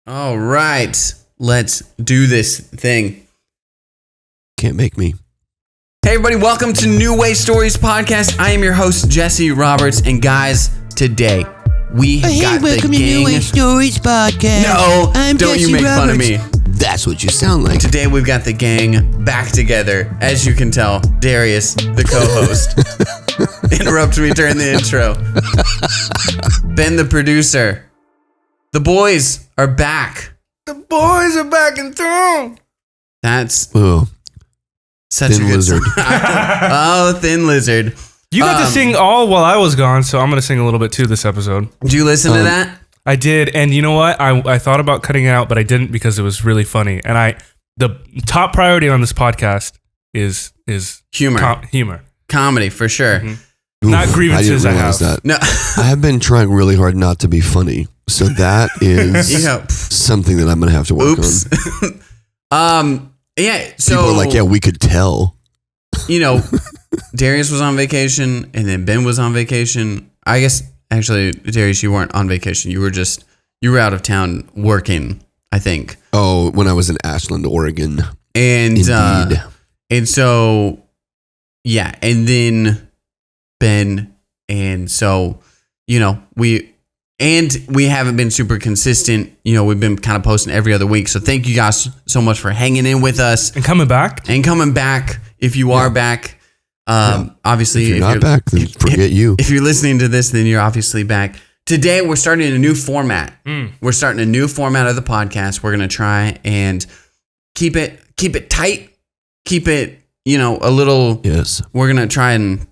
All right, let's do this thing. Can't make me. Hey everybody, welcome to NewWayStories podcast. I am your host, Jesse Roberts, and guys, today we have got the gang. Welcome to NewWayStories podcast. No, I'm don't Jesse you make fun of me. That's what you sound like. Today we've got the gang back together. As you can tell, Darius, the co-host, interrupts me during the intro. Ben, the producer. The boys are back. The boys are back in town. That's such Thin a good Lizard. Oh, Thin Lizard. You got to sing all while I was gone, so I'm going to sing a little bit too this episode. Did you listen to that? I did, and you know what? I thought about cutting it out, but I didn't because it was really funny. And the top priority on this podcast is Humor. Humor. Comedy, for sure. Mm-hmm. Not grievances I didn't realize that. No. I have been trying really hard not to be funny. So that is something that I'm going to have to work on. Yeah, so... People are like, yeah, we could tell. You know, Darius was on vacation, and then Ben was on vacation. I guess, actually, Darius, you weren't on vacation. You were out of town working, I think. Oh, when I was in Ashland, Oregon. And, Indeed. And so, yeah, and then Ben, and so, you know, we haven't been super consistent. You know, we've been kind of posting every other week. So thank you guys so much for hanging in with us. And coming back. If you are back. Obviously, if you're not back, then forget you. If you're listening to this, then you're obviously back. Today, we're starting a new format. We're starting a new format of the podcast. We're going to try and keep it tight. Keep it, you know, a little. Yes. We're going to try and,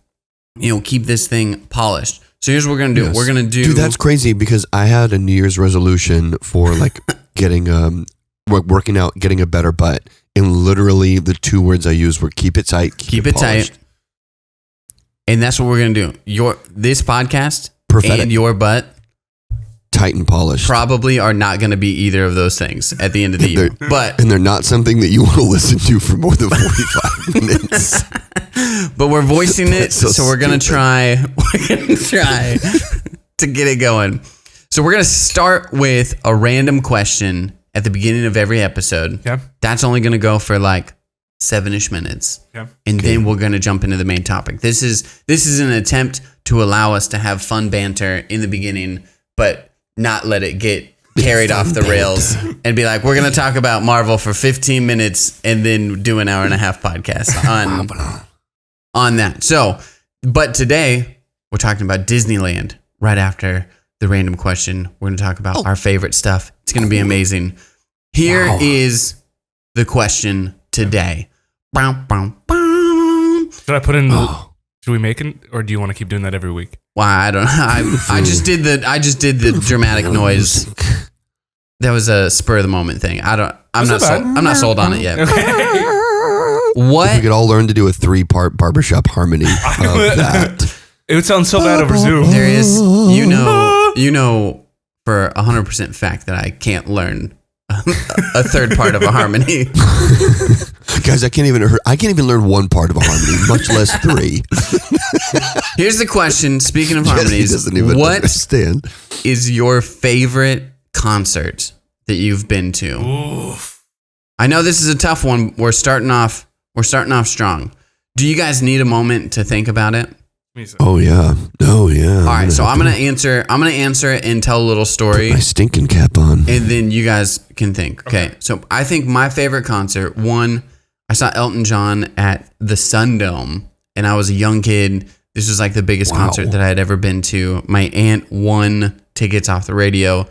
you know, keep this thing polished. So here's what we're going to do. Yes. We're going to do... Dude, that's crazy because I had a New Year's resolution for like getting, working out, getting a better butt. And literally the two words I used were keep it tight, keep it tight. And that's what we're going to do. This podcast Prophetic. And your butt tight and polished probably are not going to be either of those things at the end of the year. And they're not something that you want to listen to for more than 45 minutes. But we're voicing it, so we're going to try to get it going. So we're going to start with a random question at the beginning of every episode. Yeah. That's only going to go for like 7-ish minutes. Yeah. And then we're going to jump into the main topic. This is an attempt to allow us to have fun banter in the beginning, but not let it get carried off the rails and be like, we're going to talk about Marvel for 15 minutes and then do an hour and a half podcast on that. So, but today we're talking about Disneyland right after the random question. We're going to talk about our favorite stuff. It's going to be amazing. Here is the question today. Should I put in? Should we make it, or do you want to keep doing that every week? Why? I don't know. I just did the dramatic noise. That was a spur of the moment thing. I'm not sold on it yet. Okay. What? If we could all learn to do a 3-part barbershop harmony of that. It would sound so bad over Zoom. There is, you know, for 100% fact that I can't learn a third part of a harmony. Guys, I can't even learn one part of a harmony, much less 3. Here's the question. Speaking of harmonies, doesn't even understand. Is your favorite concert that you've been to? Oof. I know this is a tough one. We're starting off strong. Do you guys need a moment to think about it? Oh yeah. All right, so I'm gonna answer it and tell a little story. Put my stinking cap on, and then you guys can think. Okay, so I think my favorite concert. I saw Elton John at the Sun Dome, and I was a young kid. This was like the biggest concert that I had ever been to. My aunt won tickets off the radio,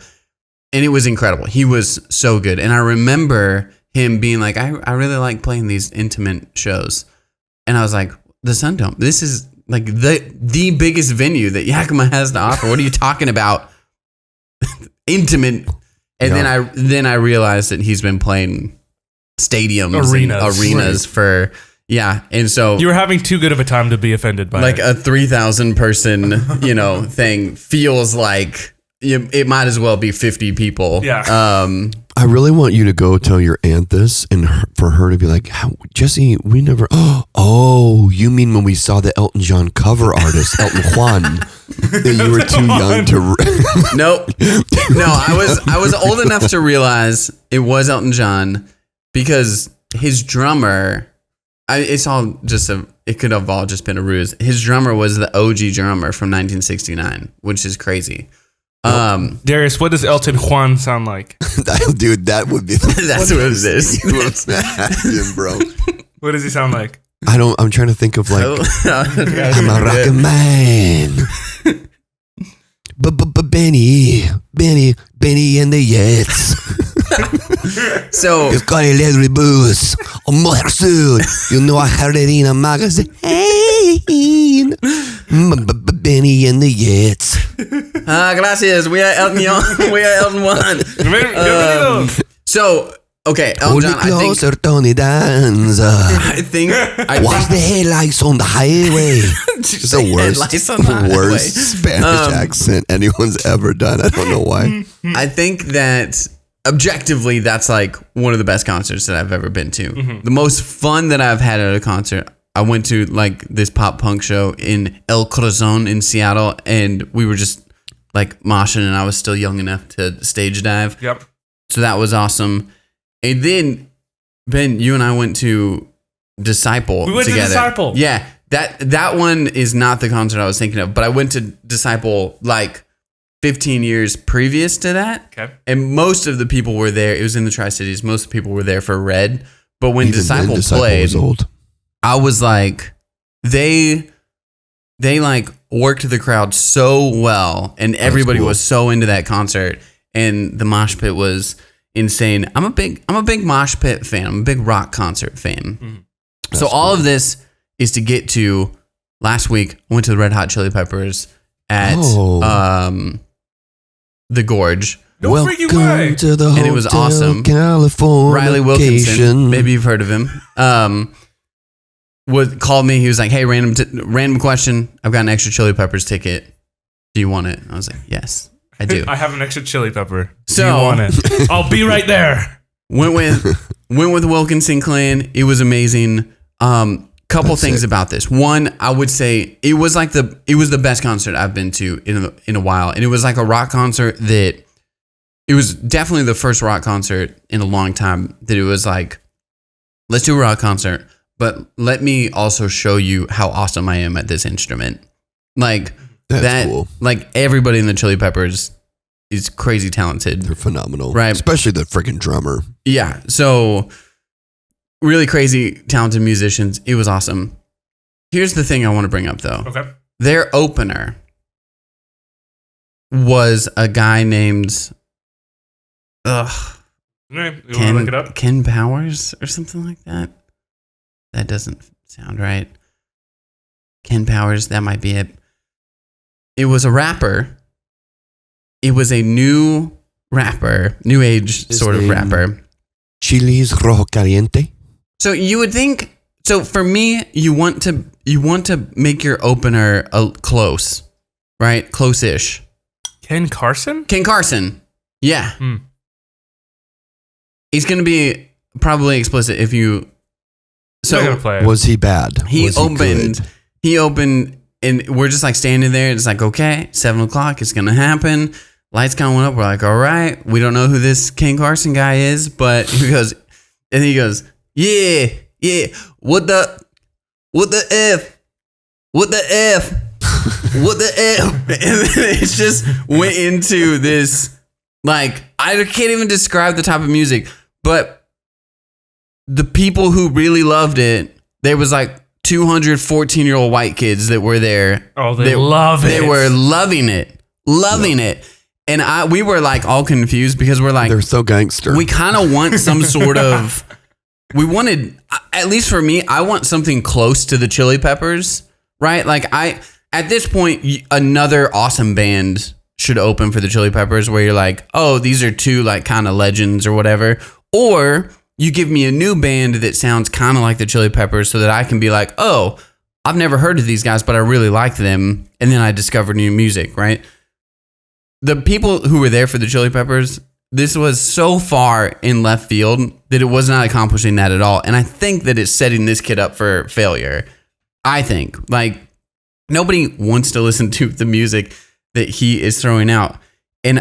and it was incredible. He was so good, and I remember him being like, "I really like playing these intimate shows," and I was like, "The Sun Dome. This is." Like the biggest venue that Yakima has to offer. What are you talking about? Intimate. And then I realized that he's been playing stadiums, arenas for and so you were having too good of a time to be offended by like it. a 3,000 person, thing feels like it might as well be 50 people. Yeah. I really want you to go tell your aunt this, and for her to be like, Jesse, we never. Oh, you mean when we saw the Elton John cover artist, Elton Juan, and you were too young to. Nope. No, I was old enough to realize it was Elton John because his drummer. It could have all just been a ruse. His drummer was the OG drummer from 1969, which is crazy. Darius, what does Elton Juan sound like? Dude, that would be. That's what it is. Imagine, bro. What does he sound like? I'm trying to think of like. I'm a rockin' man. Benny and the Jets. So it's got a leather boots, a mother suit. You know, I heard it in a magazine. Benny and the Jets. Gracias. We are Elton John. We are Elton Juan. So, okay, Elton John, closer, Tony Danza. I think watch the headlights on the highway. It's the worst Spanish accent anyone's ever done. I don't know why. I think that objectively, that's like one of the best concerts that I've ever been to. Mm-hmm. The most fun that I've had at a concert. I went to like this pop punk show in El Corazon in Seattle, and we were just like moshing, and I was still young enough to stage dive. Yep. So that was awesome. And then Ben, you and I went to Disciple. We went together. to Disciple. Yeah, that one is not the concert I was thinking of, but I went to Disciple like 15 years previous to that. Okay. And most of the people were there. It was in the Tri-Cities. Most of the people were there for Red. But when Disciple played, was old. I was like, they like worked the crowd so well, and everybody was so into that concert, and the mosh pit was insane. I'm a big mosh pit fan. I'm a big rock concert fan. Mm-hmm. So all of this is to get to last week. I went to the Red Hot Chili Peppers at the Gorge. Welcome to the and it was awesome. California. Riley Wilkinson, maybe you've heard of him. Called me. He was like, "Hey, random question. I've got an extra Chili Peppers ticket. Do you want it?" I was like, "Yes, I do." I have an extra Chili Pepper. So, do you want it? I'll be right there. Went with Wilkinson Clan. It was amazing. Couple things about this. One, I would say it was the best concert I've been to in a while, and it was like a rock concert that. It was definitely the first rock concert in a long time that it was like, let's do a rock concert, but let me also show you how awesome I am at this instrument. Like that's cool. Like everybody in the Chili Peppers is crazy talented. They're phenomenal. Right. Especially the freaking drummer. Yeah. So really crazy talented musicians. It was awesome. Here's the thing I want to bring up though. Okay. Their opener was a guy named You want to look it up? Ken Powers or something like that. That doesn't sound right. Ken Powers, that might be it. It was a rapper. It was a new rapper, new age sort of rapper. Chili's Rojo Caliente. So you would think. So for me, you want to make your opener close, right? Close-ish. Ken Carson. Ken Carson. Yeah. He's going to be probably explicit if you. So was he bad? He opened, and we're just like standing there. It's like, okay, 7:00, it's going to happen. Lights kind of went up. We're like, all right, we don't know who this Ken Carson guy is, but he goes, yeah, what the F, and then it just went into this, like, I can't even describe the type of music. But the people who really loved it, there was like 214-year-old white kids that were there. Oh, they love it. They were loving it. And we were like all confused because we're like, they're so gangster. We kind of want some sort of, we wanted, at least for me, I want something close to the Chili Peppers, right? Like at this point, another awesome band should open for the Chili Peppers where you're like, oh, these are two like kind of legends or whatever. Or you give me a new band that sounds kind of like the Chili Peppers so that I can be like, oh, I've never heard of these guys, but I really like them. And then I discover new music, right? the people who were there for the Chili Peppers, this was so far in left field that it was not accomplishing that at all. And I think that it's setting this kid up for failure. I think. Like, nobody wants to listen to the music that he is throwing out. And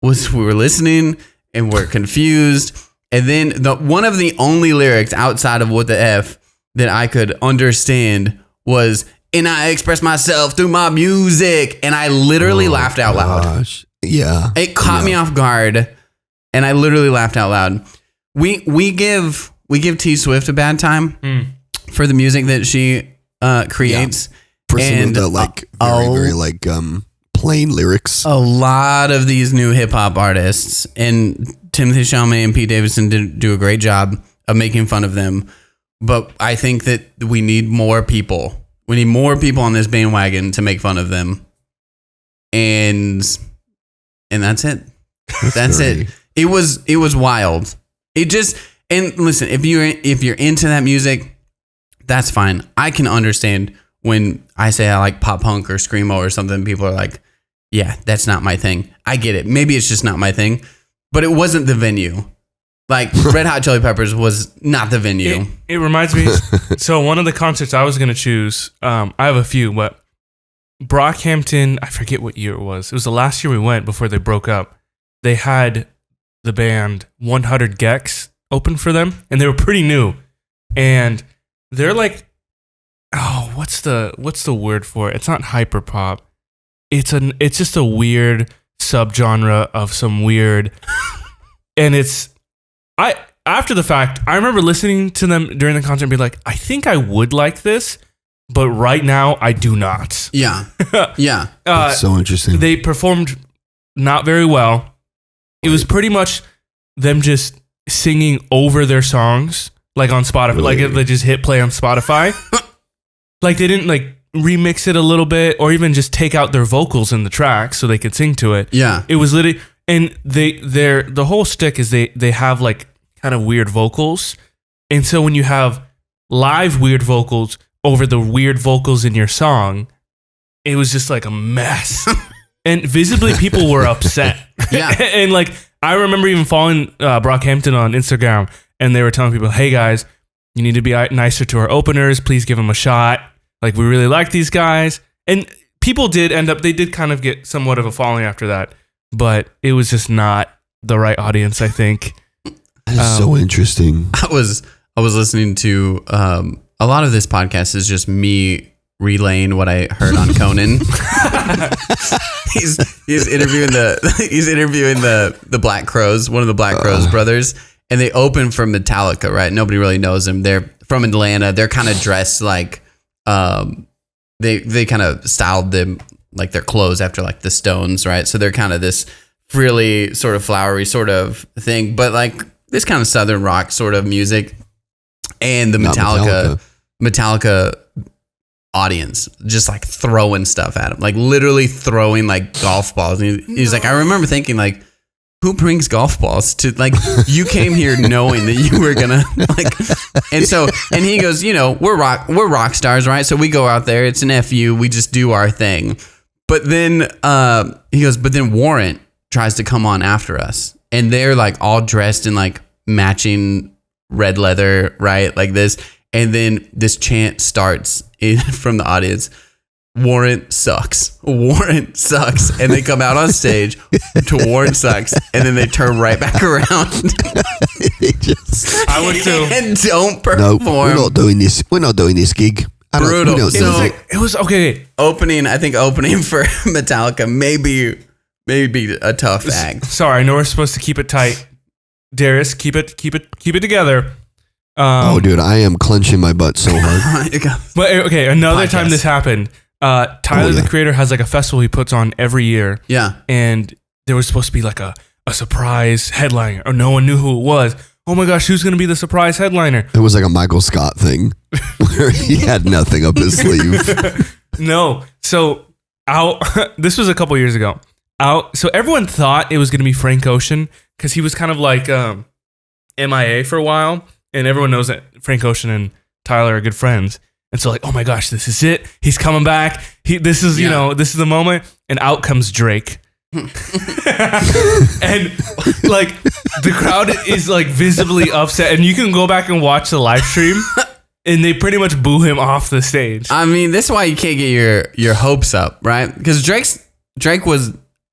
we were listening and we're confused. And then one of the only lyrics outside of What the F that I could understand was, and I express myself through my music. And I literally laughed out loud. Yeah. It caught me off guard. And I literally laughed out loud. We give T Swift a bad time for the music that she creates. For some of the very plain lyrics. A lot of these new hip hop artists, and Timothée Chalamet and Pete Davidson did do a great job of making fun of them. But I think that we need more people. We need more people on this bandwagon to make fun of them. And that's it. That's it. It was wild. It just, and listen, if you're into that music, that's fine. I can understand when I say I like pop punk or screamo or something, people are like, yeah, that's not my thing. I get it. Maybe it's just not my thing, but it wasn't the venue. Like Red Hot Chili Peppers was not the venue. It reminds me. So one of the concerts I was going to choose, I have a few, but Brockhampton, I forget what year it was. It was the last year we went before they broke up. They had the band 100 Gex open for them, and they were pretty new. And they're like, oh, what's the word for it? It's not hyper pop. It's just a weird subgenre of some weird, and after the fact, I remember listening to them during the concert and be like, I think I would like this, but right now I do not. Yeah. Yeah. That's so interesting. They performed not very well. It was pretty much them just singing over their songs, like on Spotify. Really? Like if they just hit play on Spotify. Like they didn't like remix it a little bit or even just take out their vocals in the track so they could sing to it. Yeah. It was literally, and the whole stick is they have like kind of weird vocals. And so when you have live weird vocals over the weird vocals in your song, it was just like a mess. And visibly people were upset. Yeah. And like, I remember even following Brockhampton on Instagram and they were telling people, hey guys, you need to be nicer to our openers. Please give them a shot. Like, we really like these guys. And people did they did kind of get somewhat of a following after that, but it was just not the right audience, I think. That's so interesting. I was listening to a lot of this podcast is just me relaying what I heard on Conan. he's interviewing the Black Crowes, one of the Black Crowes brothers, and they open for Metallica, right? Nobody really knows them. They're from Atlanta. They're kind of dressed like they kind of styled them like their clothes after like the Stones, right? So they're kind of this frilly sort of flowery sort of thing, but like this kind of southern rock sort of music. And the Metallica audience just like throwing stuff at him, like literally throwing like golf balls. And he's like, I remember thinking like, who brings golf balls to like, you came here knowing that you were gonna like, and he goes, you know, we're rock stars, right? So we go out there, it's an FU, we just do our thing. But then he goes, but then Warrant tries to come on after us, and they're like all dressed in like matching red leather, right? Like this. And then this chant starts from the audience. Warrant sucks. Warrant sucks. And they come out on stage to Warrant sucks. And then they turn right back around. I would too. And don't perform. No, we're not doing this. We're not doing this gig. Brutal. It was okay. Opening for Metallica maybe a tough act. Sorry, I know we're supposed to keep it tight. Darius, keep it together. Dude, I am clenching my butt so hard. But okay, another time this happened. Tyler, the Creator, has like a festival he puts on every year. Yeah. And there was supposed to be like a surprise headliner, or no one knew who it was. Oh my gosh, who's going to be the surprise headliner? It was like a Michael Scott thing where he had nothing up his sleeve. No. So this was a couple years ago. So everyone thought it was going to be Frank Ocean because he was kind of like MIA for a while. And everyone knows that Frank Ocean and Tyler are good friends. And so like, oh my gosh, this is it. He's coming back. This is this is the moment. And out comes Drake. And like the crowd is like visibly upset, and you can go back and watch the live stream, and they pretty much boo him off the stage. I mean, this is why you can't get your hopes up, right? Because Drake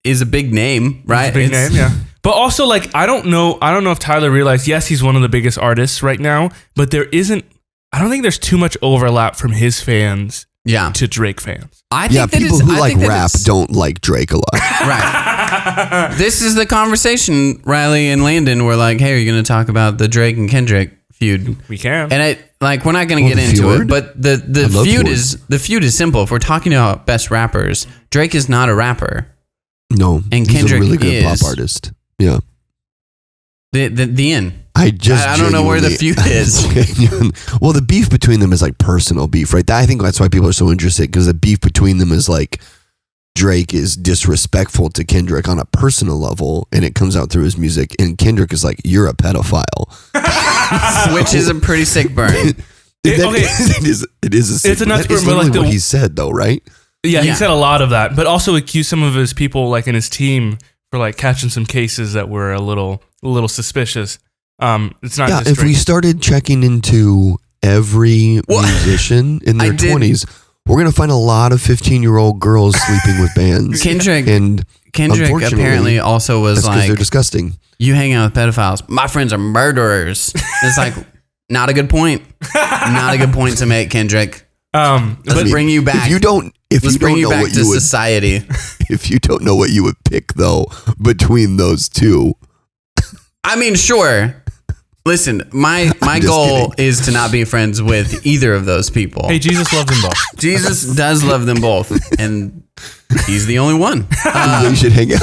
is a big name, right? It's a big name, yeah. But also, like, I don't know if Tyler realized, yes, he's one of the biggest artists right now, but I don't think there's too much overlap from his fans to Drake fans. I think people who like rap don't like Drake a lot. Right. This is the conversation, Riley and Landon were like, hey, are you going to talk about the Drake and Kendrick feud? We can. And we're not going to get into it, but the feud is simple. If we're talking about best rappers, Drake is not a rapper. No. And he's Kendrick a really good is pop artist. Yeah. The end. I don't know where the feud is. Well, the beef between them is like personal beef, right? I think that's why people are so interested, because the beef between them is like Drake is disrespectful to Kendrick on a personal level, and it comes out through his music. And Kendrick is like, "You're a pedophile," which is a pretty sick burn. It is a sick. It's a nuts burn, but like what he said, though, right? Yeah, he said a lot of that, but also accused some of his people, like in his team, for like catching some cases that were a little suspicious. It's not. Just if we started checking into every musician in their 20s, we're gonna find a lot of 15-year-old girls sleeping with bands. Kendrick apparently also was like, they're disgusting. You hang out with pedophiles. My friends are murderers. It's like not a good point. Not a good point to make, Kendrick. Let's bring you back. Let's bring you back to society. If you don't know what you would pick, though, between those two. I mean, sure. Listen, my goal is to not be friends with either of those people. Hey, Jesus loves them both. Jesus does love them both, and he's the only one. You should hang out.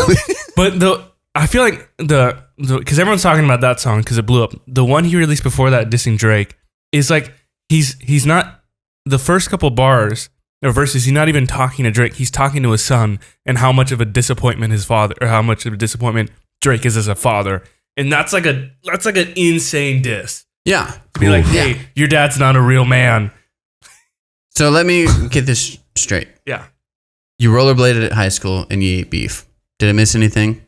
But I feel like because everyone's talking about that song because it blew up. The one he released before that, dissing Drake, is like he's not the first couple bars or verses. He's not even talking to Drake. He's talking to his son and how much of a disappointment his father, or how much of a disappointment Drake is as a father. And that's like an insane diss. Yeah. To be like, hey, your dad's not a real man. So let me get this straight. Yeah. You rollerbladed at high school and you ate beef. Did I miss anything?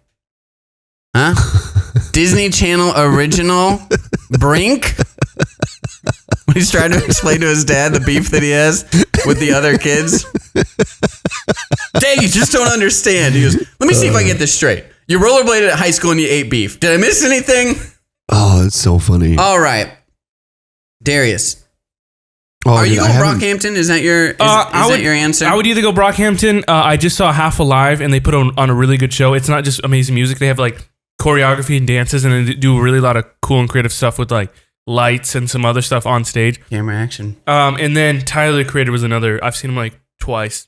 Huh? Disney Channel original Brink? When he's trying to explain to his dad the beef that he has with the other kids. Dad, you just don't understand. He goes, let me see if I get this straight. You rollerbladed at high school and you ate beef. Did I miss anything? Oh, that's so funny. All right. Darius. Are you going Brockhampton? Is that your your answer? I would either go Brockhampton. I just saw Half Alive, and they put on a really good show. It's not just amazing music. They have like choreography and dances, and they do really a lot of cool and creative stuff with like lights and some other stuff on stage. Camera action. And then Tyler, the Creator, was another. I've seen him like twice.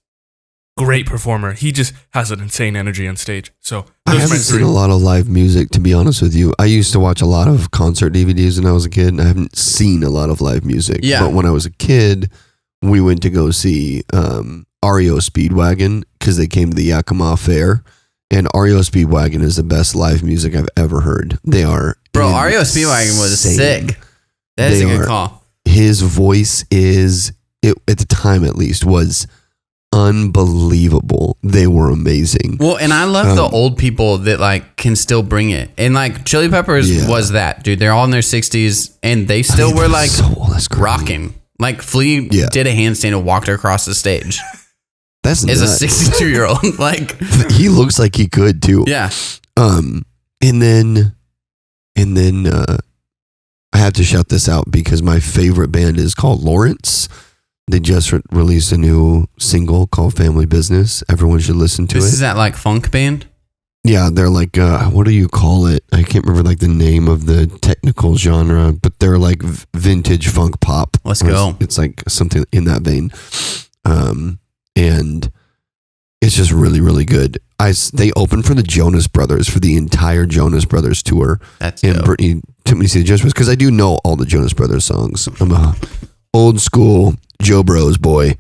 Great performer. He just has an insane energy on stage. So I haven't seen a lot of live music, to be honest with you. I used to watch a lot of concert DVDs when I was a kid, and I haven't seen a lot of live music. Yeah. But when I was a kid, we went to go see REO Speedwagon because they came to the Yakima Fair, and REO Speedwagon is the best live music I've ever heard. They are REO Speedwagon was sick. That is a good call. His voice at the time at least, was unbelievable. They were amazing. Well, and I love the old people that like can still bring it. And like Chili Peppers was that, dude. They're all in their 60s and they still were like rocking. Like Flea did a handstand and walked across the stage. That's as nuts. A 62-year-old. Like he looks like he could too. Yeah. And then I have to shout this out because my favorite band is called Lawrence. They just released a new single called Family Business. Everyone should listen to it. Is that like funk band? Yeah, they're like, what do you call it? I can't remember like the name of the technical genre, but they're like vintage funk pop. Let's go. It's like something in that vein. And it's just really, really good. They opened for the Jonas Brothers for the entire Jonas Brothers tour. That's and dope. Brittany took me to see the Jonas Brothers because I do know all the Jonas Brothers songs. I'm a old school Joe Bros boy.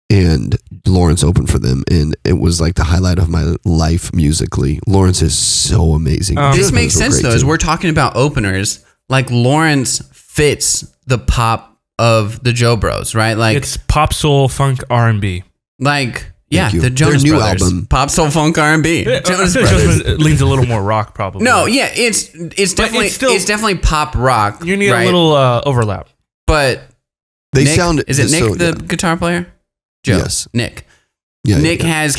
And Lawrence opened for them, and it was like the highlight of my life musically. Lawrence is so amazing. This makes sense though, as we're talking about openers. Like Lawrence fits the pop of the Joe Bros, right? Like It's pop, soul, funk, R&B. like Thank you. the Jonas Their new Brothers, album. pop, soul, funk, R&B. Jonas I feel like Brothers. Jonas leans a little more rock, probably. No, yeah, it's definitely it's still- it's definitely pop rock. You need right? a little overlap. But They Nick, sound. is it Nick so, the guitar player? Joe. Yes. Nick. Yeah. Nick yeah. has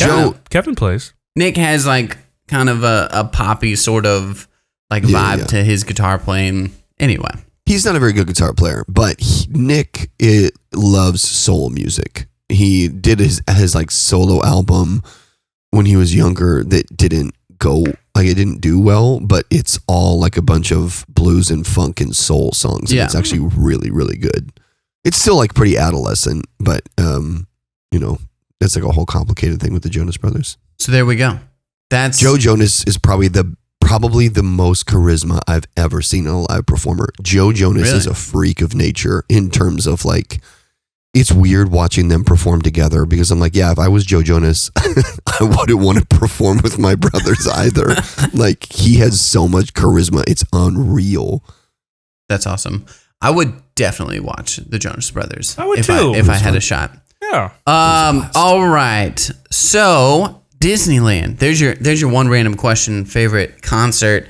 Kevin plays. Nick has like kind of a poppy sort of like vibe to his guitar playing. Anyway, He's not a very good guitar player, but Nick loves soul music. He did his like solo album when he was younger that didn't go like it didn't do well, but it's all like a bunch of blues and funk and soul songs. And it's actually really, really good. It's still like pretty adolescent, but you know, that's like a whole complicated thing with the Jonas Brothers. so there we go. That's Joe Jonas is probably the most charisma I've ever seen in a live performer. Joe Jonas is a freak of nature in terms of like, it's weird watching them perform together because I'm like, yeah, if I was Joe Jonas, I wouldn't want to perform with my brothers either. Like he has so much charisma. It's unreal. That's awesome. I would definitely watch the Jonas Brothers. I would if too. if I had a shot. Yeah. All right. So Disneyland. There's your one random question. Favorite concert.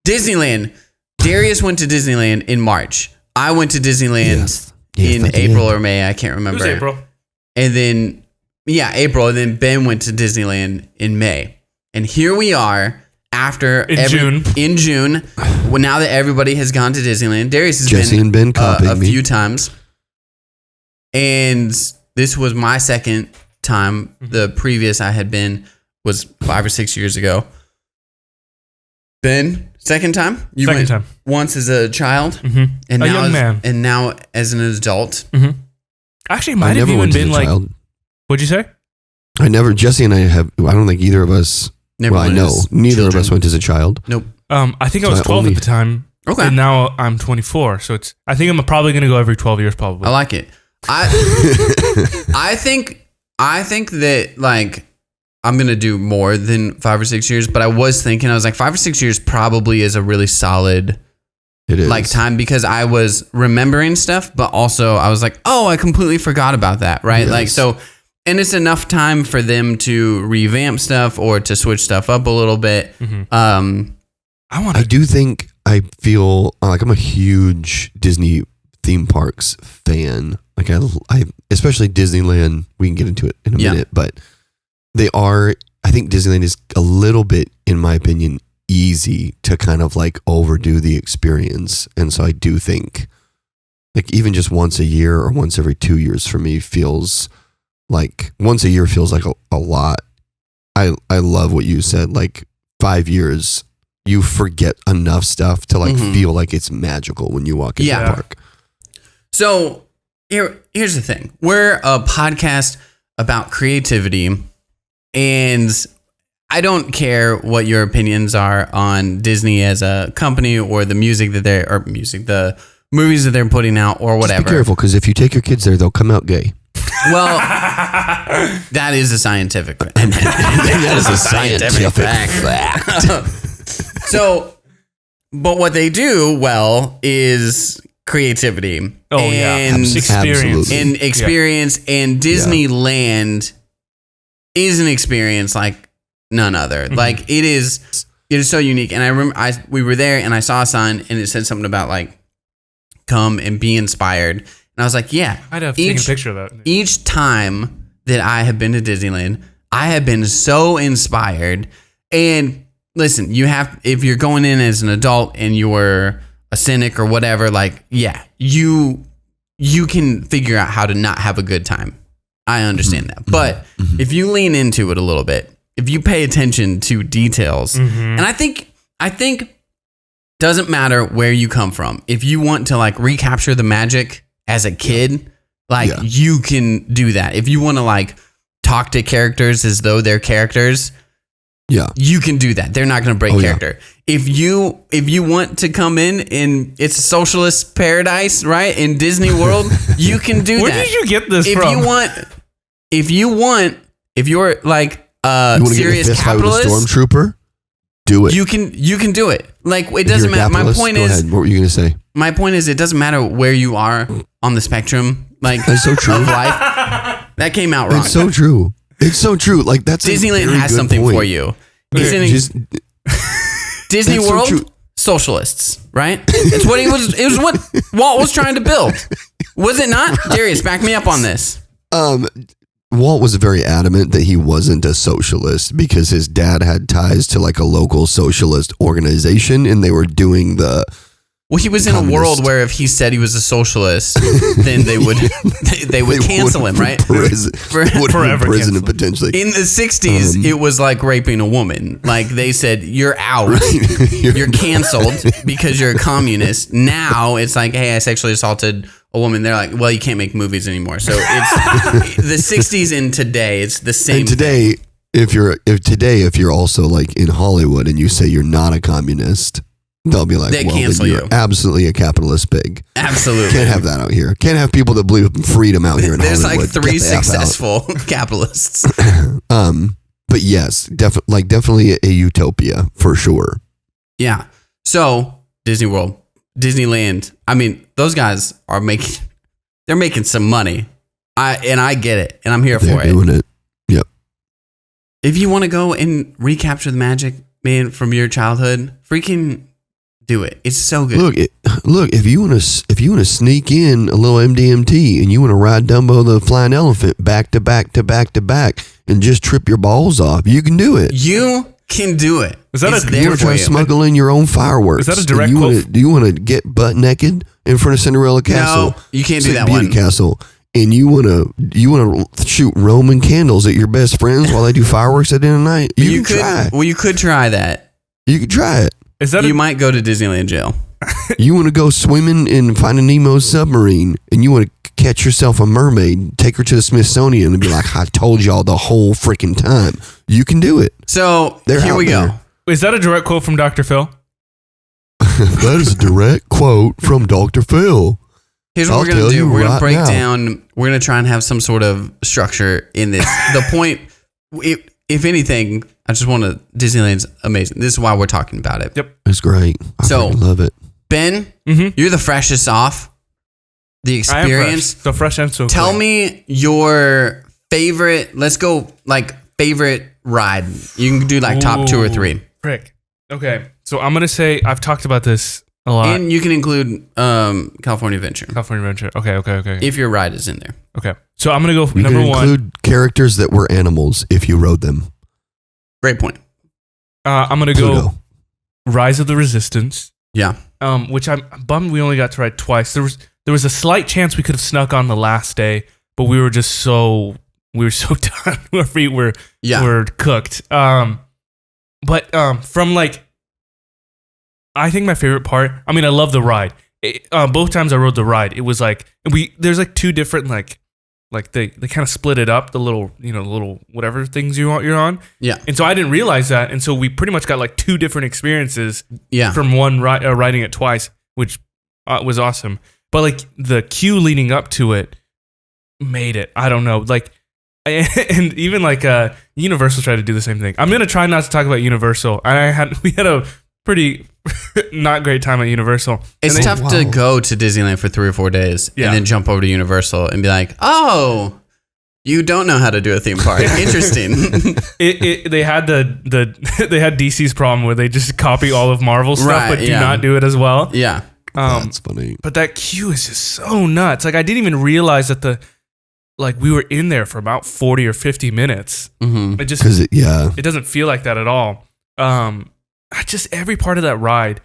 Disneyland. Darius went to Disneyland in March. I went to Disneyland in April or May. I can't remember. It was April. And then April. And then Ben went to Disneyland in May. And here we are after June. In June. Well, now that everybody has gone to Disneyland, Darius has Jesse been and Ben copying a me. few times. And this was my second time. The previous I had been was 5 or 6 years ago. Ben, second time? You Second went time. once as a child, Mm-hmm. and A now young man. and now as an adult. Mm-hmm. Actually, it I might have never even went as been a like. child. What'd you say? Jesse and I don't think either of us. Never Well, I went know as neither children. of us went as a child. Nope. I think I was So I 12 only- at the time. Okay. And now I'm 24. So I think I'm probably going to go every 12 years, probably. I like it. I think that like I'm gonna do more than 5 or 6 years, but I was thinking 5 or 6 years probably is a really solid It is like time because I was remembering stuff, but also I was like, oh, I completely forgot about that, right? Yes. Like so, and it's enough time for them to revamp stuff or to switch stuff up a little bit. Mm-hmm. I do think I feel like I'm a huge Disney theme parks fan. Like I especially Disneyland. We can get into it in a minute, but I think Disneyland is a little bit, in my opinion, easy to kind of like overdo the experience. And so I do think like even just once a year or once every 2 years for me feels like once a year feels like a lot. I love what you said. Like 5 years, you forget enough stuff to like feel like it's magical when you walk into the park. So here's the thing. We're a podcast about creativity, and I don't care what your opinions are on Disney as a company or the the movies that they're putting out or whatever. Just be careful, because if you take your kids there, they'll come out gay. Well, that is a scientific fact. That is a scientific fact. So, but what they do well is creativity. Oh, yeah. Experience. And experience. And Disneyland is an experience like none other. Mm-hmm. Like it is so unique. And I remember we were there and I saw a sign and it said something about like, come and be inspired. And I was like, yeah. I'd have taken a picture of that. Each time that I have been to Disneyland, I have been so inspired. And listen, if you're going in as an adult and you're a cynic or whatever, like, yeah, you can figure out how to not have a good time. I understand that. But if you lean into it a little bit, if you pay attention to details, and I think doesn't matter where you come from. If you want to like recapture the magic as a kid, like you can do that. If you want to like talk to characters as though they're characters, you can do that. They're not going to break character. If you want to come in and it's a socialist paradise, right? In Disney World, you can do Where that. did you get this if from? If you're like You want to get in a serious fist fight with a capitalist, stormtrooper? Do it. You can do it. Like, it doesn't matter. My point is, what were you going to say? My point is, it doesn't matter where you are on the spectrum. Like, that's so true. Of life. That came out wrong. It's so true. It's so true. Like, that's Disneyland has something for you. Disney World, so socialists, right? It's what it was what Walt was trying to build. Was it not? Darius, back me up on this. Walt was very adamant that he wasn't a socialist because his dad had ties to like a local socialist organization, and they were doing the. Well, he was in a world where if he said he was a socialist, then they would cancel him, right? Forever president potentially. In the 60s, it was like raping a woman. Like, they said, you're out. Right. You're canceled because you're a communist. Now it's like, hey, I sexually assaulted a woman. They're like, well, you can't make movies anymore. So it's the 60s and today, it's the same. And today, thing. if you're also like in Hollywood and you say you're not a communist, they'll be like, they well, cancel you're absolutely a capitalist pig. Absolutely. Can't have that out here. Can't have people that believe in freedom out here in There's Hollywood. There's like 3 successful capitalists. But yes, definitely a utopia for sure. Yeah. So Disney World, Disneyland. I mean, those guys are making some money. I get it, and I'm here for it. They're doing it. Yep. If you want to go and recapture the magic, man, from your childhood, freaking do it. It's so good. Look. If you want to sneak in a little MDMT and you want to ride Dumbo the flying elephant back to back to back to back and just trip your balls off, you can do it. You can do it. Is that you want to try smuggling your own fireworks? Is that a direct quote? Do you want to get butt naked in front of Cinderella Castle? No, you can't do that Beauty one. Castle. And you want to shoot Roman candles at your best friends while they do fireworks at the end of the night? You can try. Well, you could try that. You could try it. You might go to Disneyland jail. You want to go swimming in Finding Nemo's submarine, and you want to catch yourself a mermaid, take her to the Smithsonian, and be like, "I told y'all the whole freaking time." You can do it. So here we go. Is that a direct quote from Dr. Phil? That is a direct quote from Dr. Phil. Here's what we're going to do. We're going to break down. We're going to try and have some sort of structure in this. The point, if anything, I just want to, Disneyland's amazing. This is why we're talking about it. Yep. It's great. I love it. Ben, you're the freshest off the experience. So fresh and so Tell clean. me your favorite, let's go like favorite ride. You can do like top 2 or 3. Frick. Okay. So I'm going to say, I've talked about this a lot. And you can include California Adventure. California Adventure. Okay. If your ride is in there. Okay. So I'm going to go for you number can 1. Include characters that were animals if you rode them. Great point. I'm going to go Rise of the Resistance. Yeah. Which I'm bummed we only got to ride twice. There was a slight chance we could have snuck on the last day, but we were so done. Our feet were cooked. But from like, I think my favorite part, I mean, I love the ride. Both times I rode the ride, it was like, there's like 2 different, like they kind of split it up, the little whatever things you're on. Yeah. And so I didn't realize that. And so we pretty much got like 2 different experiences from one riding it twice, which was awesome. But like the queue leading up to it made it, I don't know, like, and even like Universal tried to do the same thing. I'm going to try not to talk about Universal. We had a pretty not great time at Universal. It's tough to go to Disneyland for 3 or 4 days and then jump over to Universal and be like, oh, you don't know how to do a theme park. Interesting. They had they had DC's problem where they just copy all of Marvel stuff but do not do it as well. Yeah. That's funny. But that queue is just so nuts. Like I didn't even realize that we were in there for about 40 or 50 minutes. Mm-hmm. It just it doesn't feel like that at all. Just every part of that ride,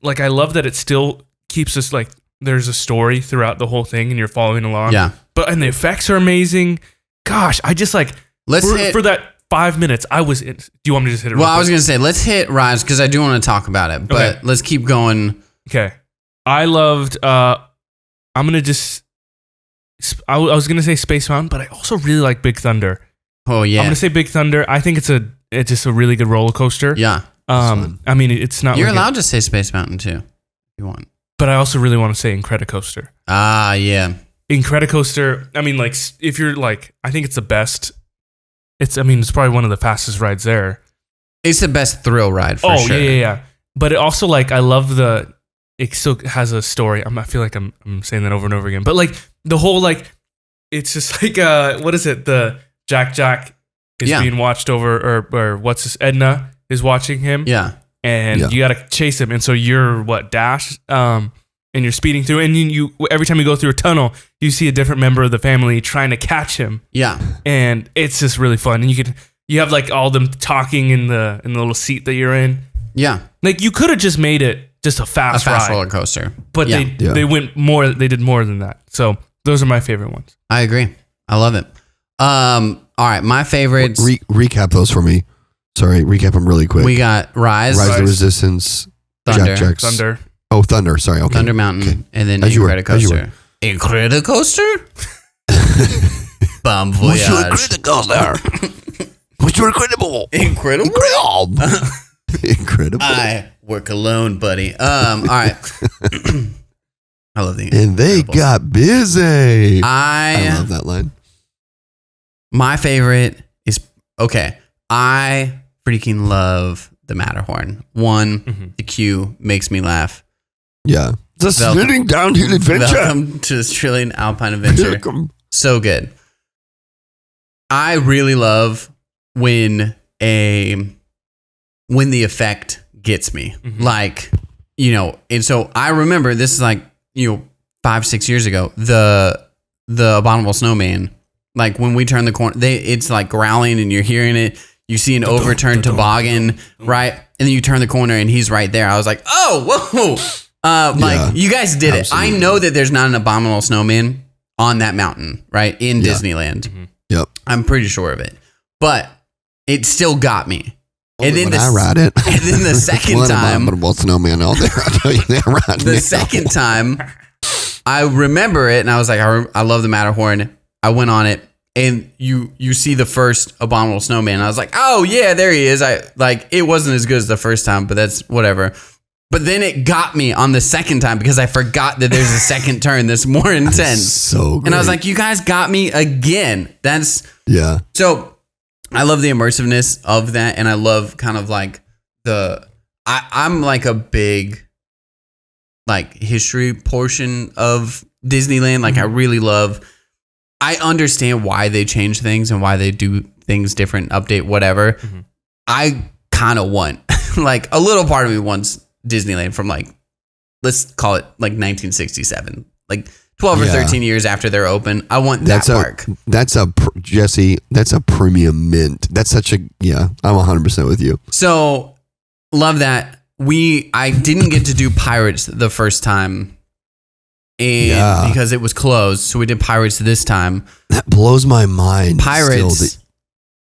like I love that it still keeps us like there's a story throughout the whole thing and you're following along. Yeah. And the effects are amazing. Gosh, I just like for that 5 minutes I was in. Do you want me to just hit it? Well, I was gonna say let's hit Rise because I do want to talk about it, but let's keep going. Okay. I loved. I was gonna say Space Mountain, but I also really like Big Thunder. Oh yeah. I'm gonna say Big Thunder. I think it's just a really good roller coaster. Yeah. I mean, it's not. You're allowed to say Space Mountain too, if you want. But I also really want to say Incredicoaster. Ah, yeah. Incredicoaster. I mean, like, if you're like, I think it's the best. It's probably one of the fastest rides there. It's the best thrill ride for sure. Yeah. But it also like I love it still has a story. I feel like I'm saying that over and over again. But like the whole like it's just like what is it? The Jack is being watched over or what's this? Edna is watching him. Yeah. And you gotta chase him. And so you're Dash? And you're speeding through, and you every time you go through a tunnel, you see a different member of the family trying to catch him. Yeah. And it's just really fun. And you have like all them talking in the little seat that you're in. Yeah. Like you could have just made it just a fast ride, roller coaster. But they went more. They did more than that. So those are my favorite ones. I agree. I love it. All right, my favorites. Recap those for me. Sorry, recap them really quick. We got Rise of the Resistance, Thunder. Jack-Jacks. Thunder. Oh, Thunder. Sorry. Okay. Thunder Mountain, and then Incredicoaster. Incredicoaster? Bon voyage. Incredicoaster. What's your incredible? Incredible. Incredible. I work alone, buddy. All right. I love the And they got busy. I love that line. My favorite is I freaking love the Matterhorn. The queue makes me laugh. Yeah. The sliding downhill adventure. Welcome to this Trillion Alpine Adventure. Welcome. So good. I really love when the effect gets me. Like, and so I remember this is like, 5-6 years ago, the Abominable Snowman, like when we turn the corner, it's like growling and you're hearing it. You see an overturned toboggan, right? And then you turn the corner and he's right there. I was like, oh, whoa. Like you guys did absolutely. It. I know that there's not an Abominable Snowman on that mountain, right? In Disneyland. Yep. I'm pretty sure of it. But it still got me. And then I ride it. And then the second time, Abominable Snowman out there. I'll tell you that right now. The second time, I remember it and I was like, I love the Matterhorn. I went on it. And you see the first Abominable Snowman. I was like, oh yeah, there he is. It wasn't as good as the first time, but that's whatever. But then it got me on the second time because I forgot that there's a second turn that's more intense. So great. And I was like, you guys got me again. So I love the immersiveness of that. And I love kind of like I'm like a big like history portion of Disneyland. Like I really love, I understand why they change things and why they do things different, update, whatever. I kind of want, like a little part of me wants Disneyland from like, let's call it like 1967, like 12 or 13 years after they're open. I want that park. Jesse, that's a premium mint. That's such I'm 100% with you. So love that. I didn't get to do Pirates the first time. And because it was closed, so we did Pirates this time. That blows my mind. Pirates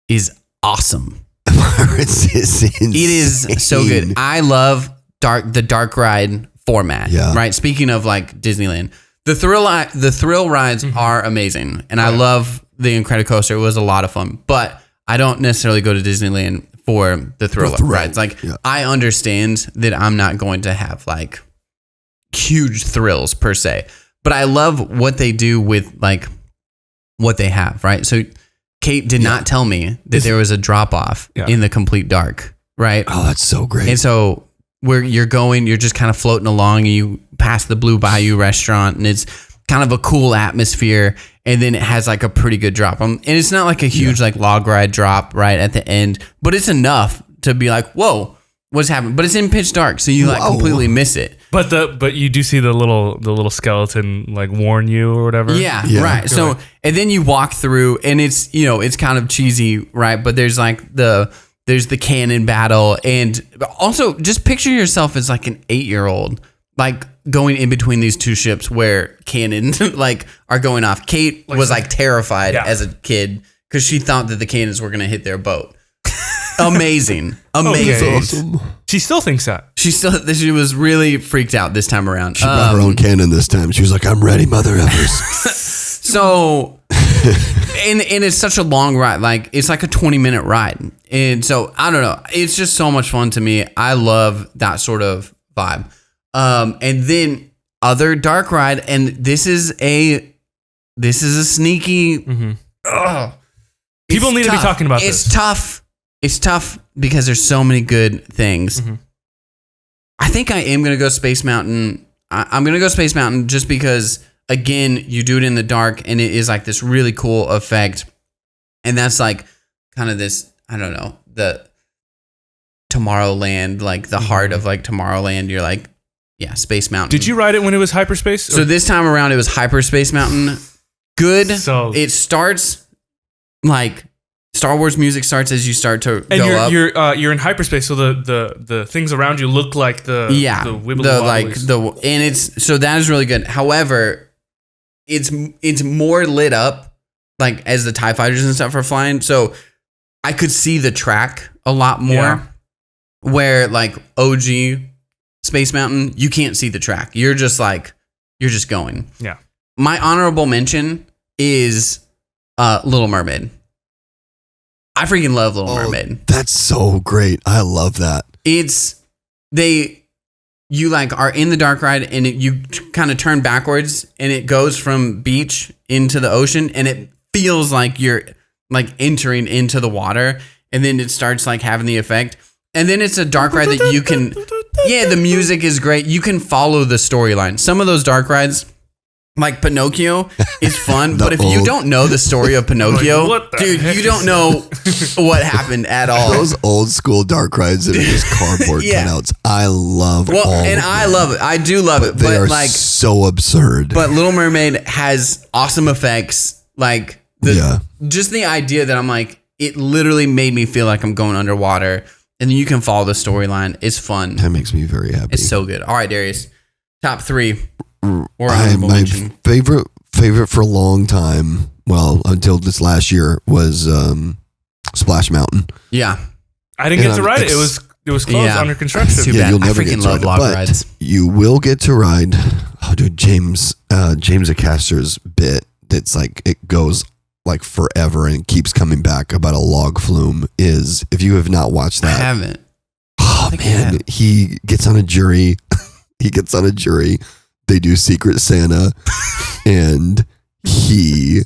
is awesome. Pirates is insane. It is so good. I love the dark ride format. Yeah. Right. Speaking of like Disneyland, the thrill rides are amazing, and I love the Incredicoaster. It was a lot of fun, but I don't necessarily go to Disneyland for the thrill rides. Like I understand that I'm not going to have like huge thrills per se, but I love what they do with like what they have, right? So Kate did not tell me that there was a drop off in the complete dark, right? Oh, that's so great. And so you're just kind of floating along and you pass the Blue Bayou restaurant and it's kind of a cool atmosphere, and then it has like a pretty good drop. And it's not like a huge like log ride drop right at the end, but it's enough to be like, whoa, what's happening? But it's in pitch dark, so you like completely miss it. But you do see the little skeleton like warn you or whatever. Yeah. Right. So and then you walk through, and it's it's kind of cheesy, right? But there's like there's the cannon battle, and also just picture yourself as like an 8-year-old, like going in between these two ships where cannons like are going off. Kate was like terrified as a kid because she thought that the cannons were gonna hit their boat. Amazing. Awesome. She still thinks that. She was really freaked out this time around. She brought her own cannon this time. She was like, I'm ready, mother effers. So, and it's such a long ride. Like, it's like a 20-minute ride. And so, I don't know. It's just so much fun to me. I love that sort of vibe. And then other dark ride, and this is a sneaky... People need to be talking about this. It's tough. it's tough because there's so many good things. Mm-hmm. I think I am going to go Space Mountain. I'm going to go Space Mountain just because, again, you do it in the dark and it is like this really cool effect. And that's like kind of this, I don't know, the Tomorrowland, like the heart of like Tomorrowland. You're like, yeah, Space Mountain. Did you ride it when it was hyperspace? So this time around, it was Hyperspace Mountain. Good. So it starts like Star Wars music starts as you start to go up. You're in hyperspace, so the things around you look like the wibbly and it's so that is really good. However, it's more lit up like as the TIE fighters and stuff are flying, so I could see the track a lot more. Yeah. Where like OG Space Mountain, you can't see the track. You're just going. Yeah. My honorable mention is Little Mermaid. I freaking love Little Mermaid. That's so great. I love that. You like are in the dark ride and you kind of turn backwards and it goes from beach into the ocean and it feels like you're like entering into the water and then it starts like having the effect. And then it's a dark ride that you can, the music is great. You can follow the storyline. Some of those dark rides, like Pinocchio, is fun. But if you don't know the story of Pinocchio, like, dude, you don't know what happened at all. Those old school dark rides that are just cardboard cutouts. I love all and I love it. I do love it. They are like so absurd. But Little Mermaid has awesome effects. Like just the idea that I'm like, it literally made me feel like I'm going underwater. And then you can follow the storyline. It's fun. That makes me very happy. It's so good. All right, Darius. Top 3. My favorite for a long time, well, until this last year, was Splash Mountain. Yeah. I didn't get to ride it. It was closed under construction. Too bad. You'll never get to ride it. But you will get to ride, James Acaster's bit that's like, it goes like forever and keeps coming back about a log flume is, if you have not watched that. I haven't. Oh man, he gets on a jury. They do Secret Santa and he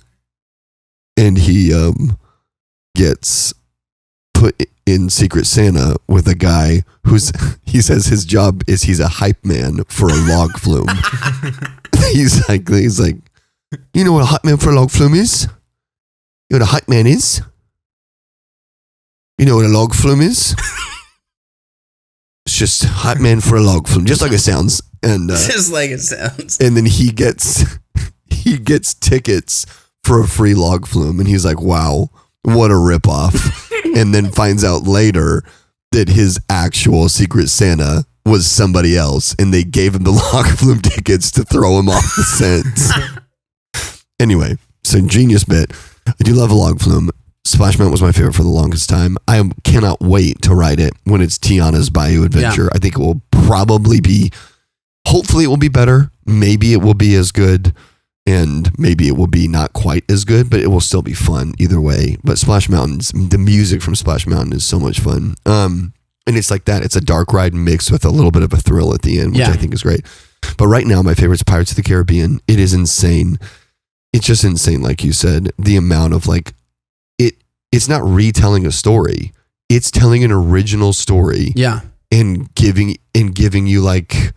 gets put in Secret Santa with a guy he says his job is he's a hype man for a log flume. he's like, you know what a hype man for a log flume is? You know what a hype man is? You know what a log flume is? It's just hype man for a log flume, just like it sounds. And just like it sounds. And then he gets tickets for a free log flume, and he's like, "Wow, what a ripoff!" And then finds out later that his actual Secret Santa was somebody else, and they gave him the log flume tickets to throw him off the scent. Anyway, so genius bit. I do love a log flume. Splash Mountain was my favorite for the longest time. I cannot wait to ride it when it's Tiana's Bayou Adventure. I think it will probably be, hopefully it will be better. Maybe it will be as good, and maybe it will be not quite as good, but it will still be fun either way. But Splash Mountains, the music from Splash Mountain is so much fun. And it's like that. It's a dark ride mixed with a little bit of a thrill at the end, which I think is great. But right now, my favorite is Pirates of the Caribbean. It is insane. It's just insane, like you said, the amount of like, it's not retelling a story. It's telling an original story. Yeah. And giving you like,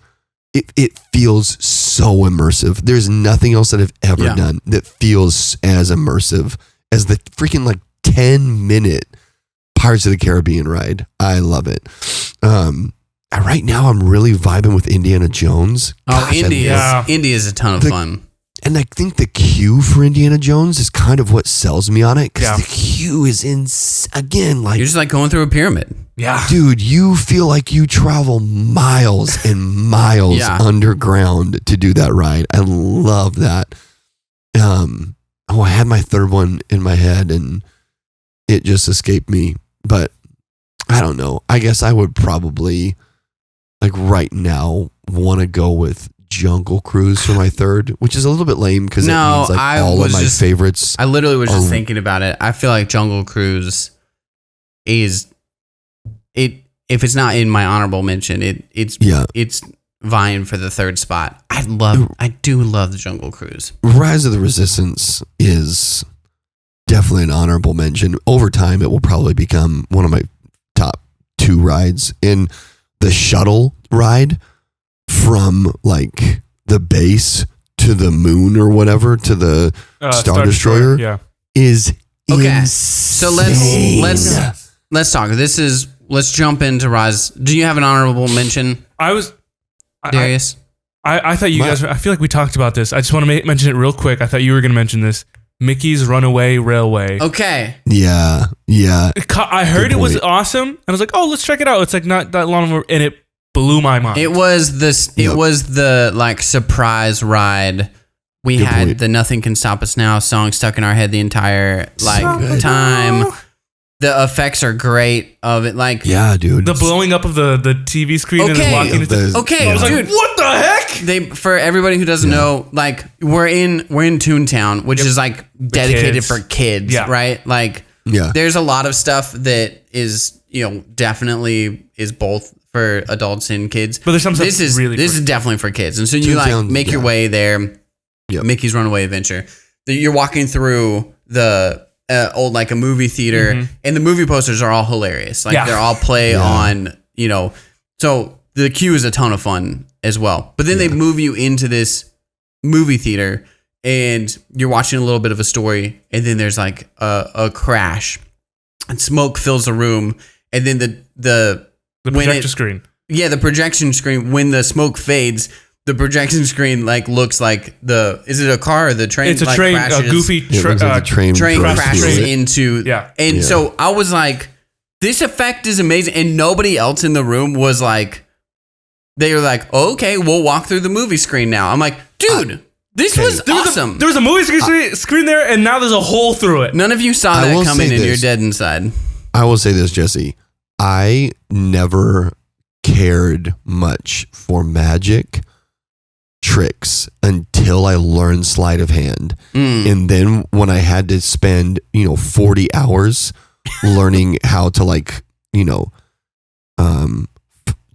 it feels so immersive. There's nothing else that I've ever done that feels as immersive as the freaking like 10-minute Pirates of the Caribbean ride. I love it. Right now I'm really vibing with Indiana Jones. Gosh, India is a ton of fun. And I think the queue for Indiana Jones is kind of what sells me on it. Because the queue is again, like... You're just like going through a pyramid. Yeah. Dude, you feel like you travel miles and miles underground to do that ride. I love that. I had my third one in my head and it just escaped me. But I don't know. I guess I would probably, like right now, want to go with Jungle Cruise for my third, which is a little bit lame because it means like all of my favorites. I literally was just thinking about it. I feel like Jungle Cruise is it. If it's not in my honorable mention, it's vying for the third spot. I do love the Jungle Cruise. Rise of the Resistance is definitely an honorable mention. Over time, it will probably become one of my top 2 rides. In the shuttle ride from like the base to the moon or whatever to the Star Destroyer yeah. is Okay. insane. So let's talk. Let's jump into rides. Do you have an honorable mention, Darius? I thought you guys. I feel like we talked about this. I just want to mention it real quick. I thought you were going to mention this. Mickey's Runaway Railway. Okay. Yeah. I heard it was awesome, and I was like, "Oh, let's check it out." It's like not that long, and it blew my mind. It was this. It was the like surprise ride. We had the "Nothing Can Stop Us Now" song stuck in our head the entire time. The effects are great of it, like dude. The blowing up of the TV screen and then locking it. Okay, I was dude, like, what the heck? For everybody who doesn't know, like we're in Toontown, which is like dedicated for kids, right? Like, there's a lot of stuff that is definitely is both for adults and kids. But there's some stuff this is definitely for kids, and so you like make your way there. Mickey's Runaway Adventure. You're walking through the old like a movie theater, and the movie posters are all hilarious. Like they're all play on, so the queue is a ton of fun as well. But then they move you into this movie theater and you're watching a little bit of a story, and then there's like a crash and smoke fills the room, and then the projector screen. Yeah, the projection screen, when the smoke fades, the projection screen like looks like is it a car or the train? It's a train, a goofy train crashes into. And so I was like, this effect is amazing. And nobody else in the room was like, they were like, oh, okay, we'll walk through the movie screen now. I'm like, dude, this was awesome. There was a movie screen there, and now there's a hole through it. None of you saw that coming, and you're dead inside. I will say this, Jesse. I never cared much for magic tricks until I learned sleight of hand. And then when I had to spend 40 hours learning how to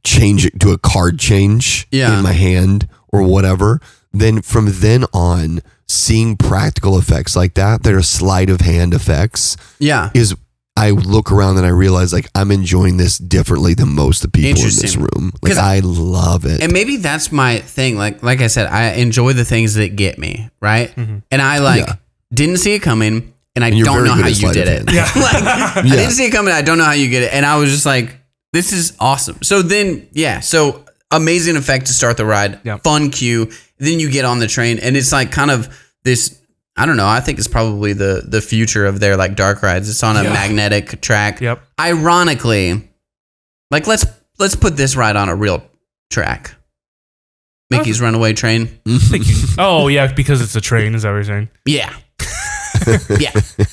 change it, do a card change in my hand or whatever, then from then on, seeing practical effects like that are sleight of hand effects is, I look around and I realize like I'm enjoying this differently than most of the people in this room. Like I love it. And maybe that's my thing. Like I said, I enjoy the things that get me, right? And I didn't see it coming, and I don't know how you did it. I didn't see it coming. I don't know how you get it. And I was just like, this is awesome. So then, so amazing effect to start the ride. Fun queue. Then you get on the train, and it's like kind of this, I don't know. I think it's probably the future of their like dark rides. It's on a magnetic track. Ironically, like let's put this ride on a real track. Mickey's Runaway Train. Oh yeah, because it's a train. Is that what you're saying? Yeah.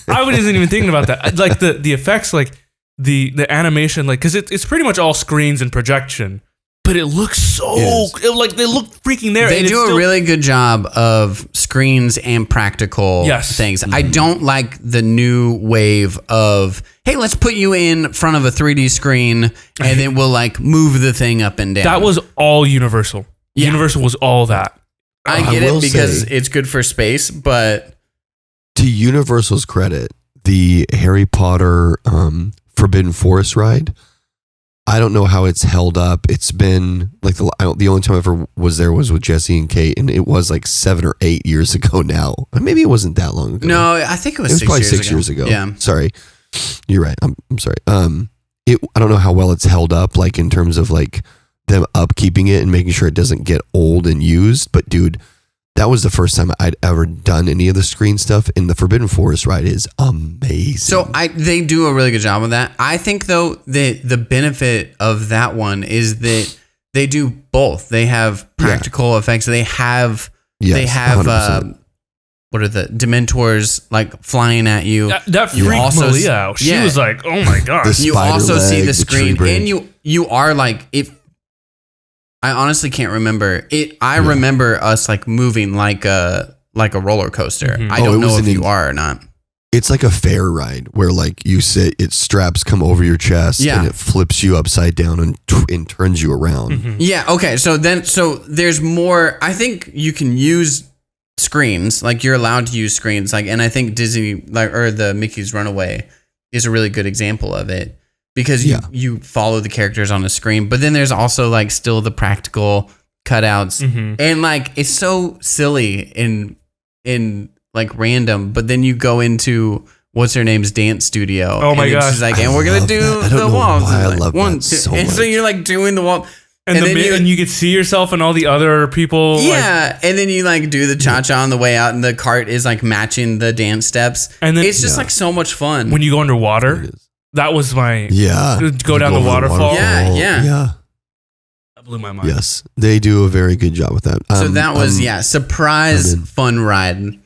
I wasn't even thinking about that. Like the effects, like the animation, like because it's pretty much all screens and projection. But it looks like they look freaking there. They do a really good job of screens and practical things. I don't like the new wave of, hey, let's put you in front of a 3D screen and then we'll like move the thing up and down. That was all Universal. Universal was all that. I get it because it's good for space, but to Universal's credit, the Harry Potter Forbidden Forest ride, I don't know how it's held up. It's been like the only time I ever was there was with Jesse and Kate, and it was like 7 or 8 years ago now. Maybe it wasn't that long ago. No, I think it was probably 6 years ago. Yeah, sorry, you're right. I'm sorry. I don't know how well it's held up, like in terms of like them upkeeping it and making sure it doesn't get old and used. But dude, that was the first time I'd ever done any of the screen stuff, and the Forbidden Forest ride is amazing. So they do a really good job with that. I think though the benefit of that one is that they do both. They have practical effects. They have 100%. What are the Dementors like flying at you? That freaked Malia out. She was like, "Oh my god!" You also see the screen, and you are like if. I honestly can't remember it. I remember us like moving like a roller coaster. I don't know if you are or not. It's like a fair ride where like you sit, its straps come over your chest and it flips you upside down and turns you around. Yeah. Okay. So there's more. I think you can use screens. Like you're allowed to use screens. Like, and I think Disney, like, or the Mickey's Runaway is a really good example of it because you follow the characters on the screen, but then there's also like still the practical cutouts and like it's so silly in like random, but then you go into what's her name's dance studio. Oh my gosh. She's like, and we're gonna do the walls. I like, love that so much. so you're like doing the wall. And you could see yourself and all the other people. Yeah, like, and then you like do the cha-cha on the way out, and the cart is like matching the dance steps. And then it's just like so much fun. When you go underwater, that was my go down the waterfall. Yeah. That blew my mind. Yes, they do a very good job with that. So that was surprise fun ride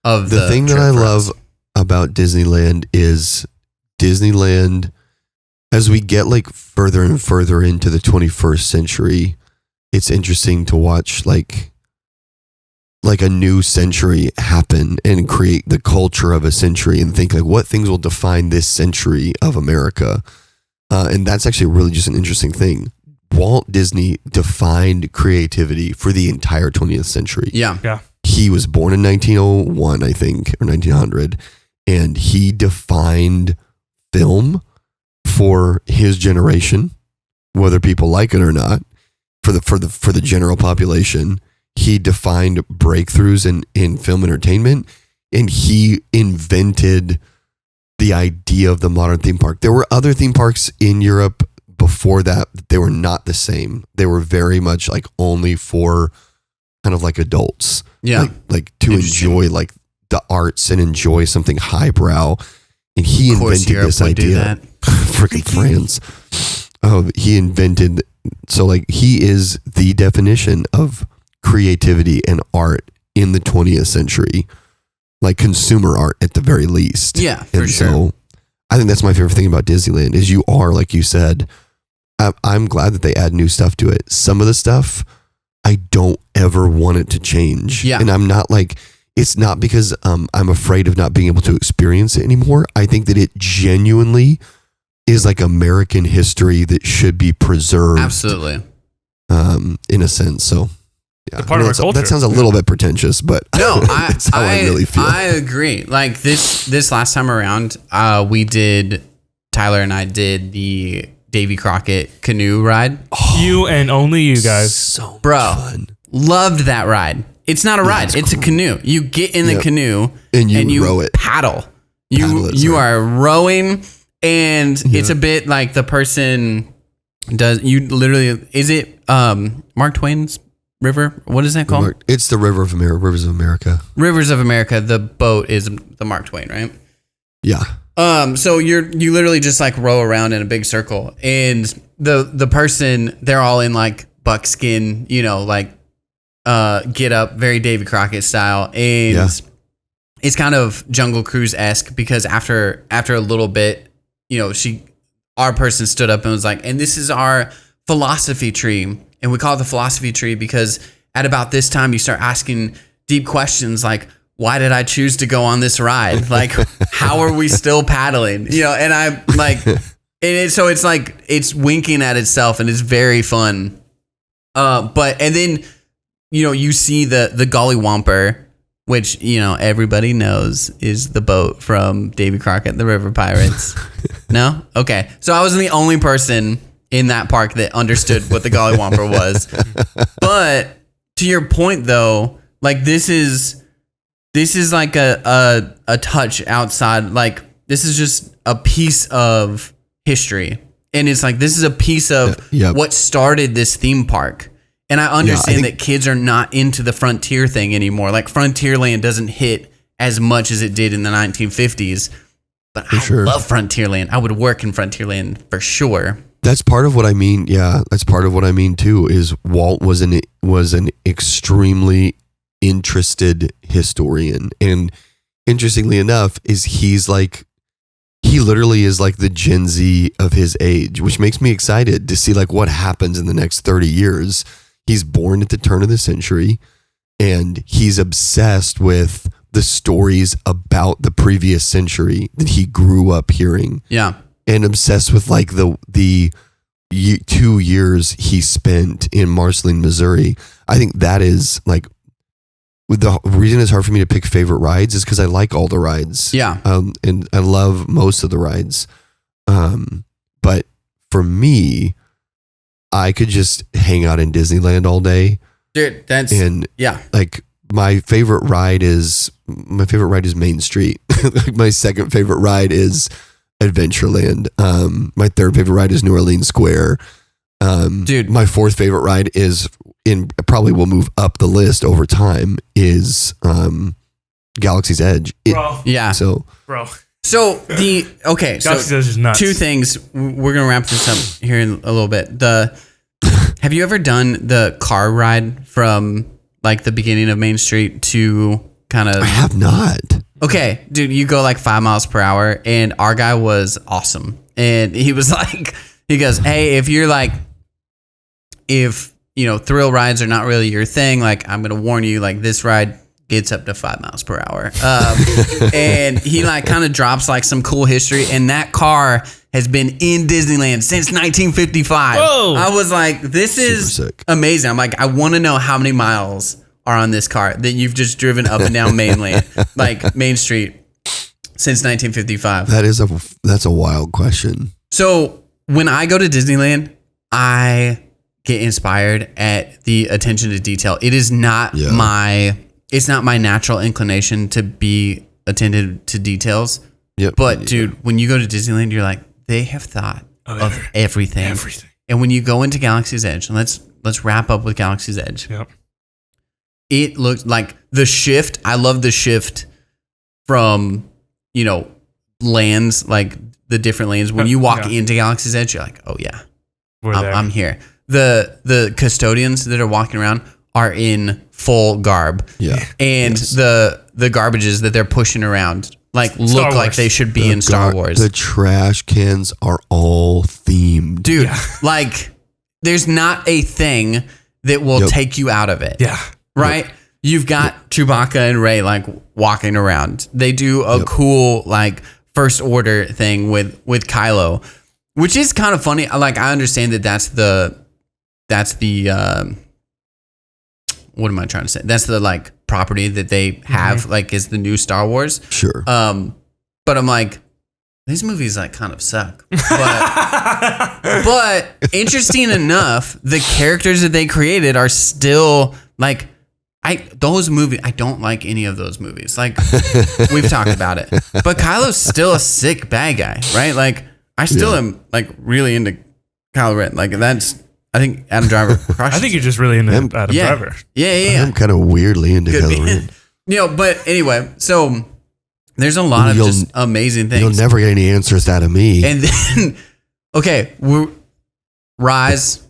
of the thing that I love about Disneyland is Disneyland. As we get like further and further into the 21st century, it's interesting to watch like a new century happen and create the culture of a century and think like what things will define this century of America. And that's actually really just an interesting thing. Walt Disney defined creativity for the entire 20th century. Yeah. He was born in 1901, I think, or 1900, and he defined film for his generation, whether people like it or not, for the general population. He defined breakthroughs in film entertainment, and he invented the idea of the modern theme park. There were other theme parks in Europe before that. They were not the same. They were very much like only for kind of like adults. Yeah. Like to enjoy like the arts and enjoy something highbrow. And he invented this idea. Freaking France. Oh, he invented. So like he is the definition of creativity and art in the 20th century, like consumer art at the very least. Yeah, for sure. So I think that's my favorite thing about Disneyland is you are, like you said, I'm glad that they add new stuff to it. Some of the stuff I don't ever want it to change. Yeah. And I'm not like, it's not because I'm afraid of not being able to experience it anymore. I think that it genuinely is like American history that should be preserved. Absolutely. In a sense. So yeah. Part of our culture. That sounds a little bit pretentious, but no, that's how I really feel. I agree. Like this last time around, Tyler and I did the Davy Crockett canoe ride. You and only you guys. So fun. Loved that ride. It's not a ride. It's cool. A canoe. You get in the canoe and you row it. Paddle. You are rowing, and it's a bit like the person does. You literally, is it Mark Twain's river? What is that called? It's the River of America. Rivers of America. Rivers of America. The boat is the Mark Twain, right? Yeah. So you literally just like row around in a big circle, and the person, they're all in like buckskin, like get up, very Davy Crockett style, and it's kind of Jungle Cruise-esque because after a little bit, our person stood up and was like, and this is our philosophy tree, and we call it the philosophy tree because at about this time you start asking deep questions like, why did I choose to go on this ride? Like, how are we still paddling? And I'm like, so it's like, it's winking at itself and it's very fun. And then, you see the Gollywomper, which, everybody knows is the boat from Davy Crockett and the River Pirates. No? Okay. So I wasn't the only person in that park that understood what the Gollywomper was. But to your point though, like this is like a touch outside, like this is just a piece of history. And it's like, this is a piece of what started this theme park. And I understand that kids are not into the Frontier thing anymore. Like Frontierland doesn't hit as much as it did in the 1950s. But I love Frontierland. I would work in Frontierland for sure. That's part of what I mean. Yeah, that's part of what I mean too. Is Walt was an extremely interested historian, and interestingly enough, he literally is like the Gen Z of his age, which makes me excited to see like what happens in the next 30 years. He's born at the turn of the century, and he's obsessed with the stories about the previous century that he grew up hearing. Yeah. And obsessed with like the 2 years he spent in Marceline, Missouri. I think that is like the reason it's hard for me to pick favorite rides is because I like all the rides. Yeah. And I love most of the rides. But for me, I could just hang out in Disneyland all day. Dude, Like my favorite ride is Main Street. Like my second favorite ride is Adventureland. My third favorite ride is New Orleans Square. Dude, my fourth favorite ride is probably will move up the list over time is Galaxy's Edge. Yeah. So Galaxy's Edge is nuts. Two things. We're gonna wrap this up here in a little bit. Have you ever done the car ride from like the beginning of Main Street to kind of? I have not. Okay, dude, you go like 5 miles per hour, and our guy was awesome, and he was like, he goes, hey, if thrill rides are not really your thing, like I'm gonna warn you, like this ride gets up to 5 miles per hour. And he like kind of drops like some cool history, and that car has been in Disneyland since 1955. Whoa. I was like, this is sick. Amazing. I'm like, I want to know how many miles are on this car that you've just driven up and down like Main Street since 1955. That's a wild question. So when I go to Disneyland, I get inspired at the attention to detail. It is not it's not my natural inclination to be attentive to details. Yep. But dude, when you go to Disneyland, you're like, they have thought of everything. And when you go into Galaxy's Edge, and let's wrap up with Galaxy's Edge. Yep. It looks like the shift. I love the shift from, lands, like the different lanes. When you walk into Galaxy's Edge, you're like, oh yeah, I'm here. The custodians that are walking around are in full garb. Yeah. And the garbages that they're pushing around look like they should be in Star Wars. The trash cans are all themed. Dude, there's not a thing that will take you out of it. Yeah. Right? Yep. You've got Chewbacca and Rey walking around. They do a cool first order thing with Kylo, which is kind of funny. Like I understand that's the what am I trying to say? That's the property that they have is the new Star Wars. Sure. But I'm like, these movies kind of suck. But interesting enough, the characters that they created are still those movies. I don't like any of those movies. We've talked about it. But Kylo's still a sick bad guy, right? I still am really into Kylo Ren. I think Adam Driver crushed. I think you're just really into Adam Driver. Yeah. I'm kind of weirdly into Kylo Ren. But anyway, so there's a lot of just amazing things. You'll never get any answers out of me. And then, Rise.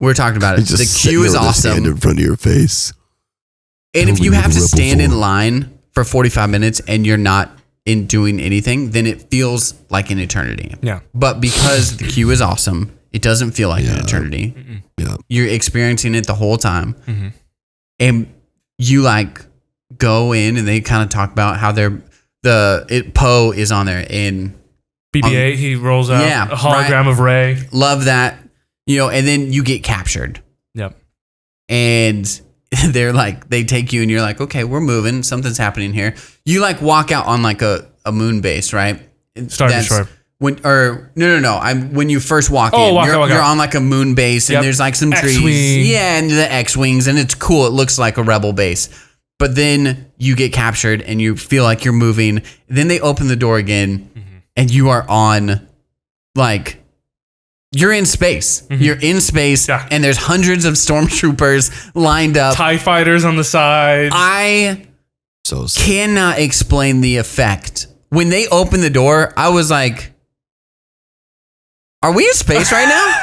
We're talking about it. The queue is awesome. Stand in front of your face. And if you have to stand in line for 45 minutes and you're not doing anything, then it feels like an eternity. Yeah. But because the queue is awesome, it doesn't feel like an eternity. Yeah. You're experiencing it the whole time. Mm-hmm. And you go in and they kind of talk about how Poe is on there in BB-8. He rolls out a hologram of Rey. Love that. And then you get captured. Yep. And they're they take you and you're like, okay, we're moving. Something's happening here. You walk out on a moon base, right? Star Destroyer. When you first walk in, you're on a moon base and there's some trees. X-Wing. Yeah, and the X-Wings, and it's cool. It looks like a rebel base. But then you get captured and you feel like you're moving. Then they open the door again and you are on you're in space. Mm-hmm. You're in space and there's hundreds of stormtroopers lined up. TIE fighters on the side. I cannot explain the effect. When they opened the door, I was like, are we in space right now?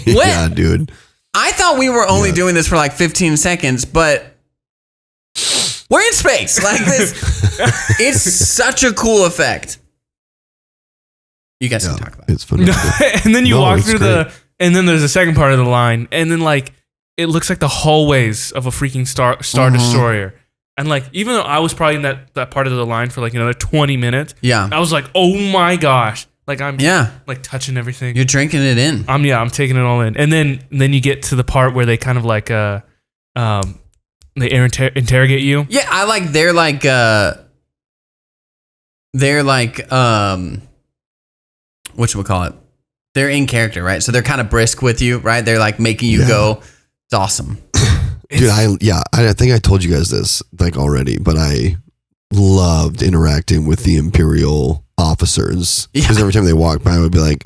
Yeah, dude. I thought we were only doing this for 15 seconds, but we're in space. This, it's such a cool effect. You guys can talk about it. It's funny. And then you walk through and then there's a second part of the line, and then it looks like the hallways of a freaking Star Destroyer. And even though I was probably in that part of the line for another 20 minutes, I was like, oh my gosh. I'm touching everything. You're drinking it in. I'm taking it all in. And then you get to the part where they kind of they interrogate you. Yeah, I like they're like whatchamacallit? They're in character, right? So they're kind of brisk with you, right? They're like making you go. It's awesome. Dude, I think I told you guys this like already, but I loved interacting with the Imperial officers because every time they walked by, I would be like,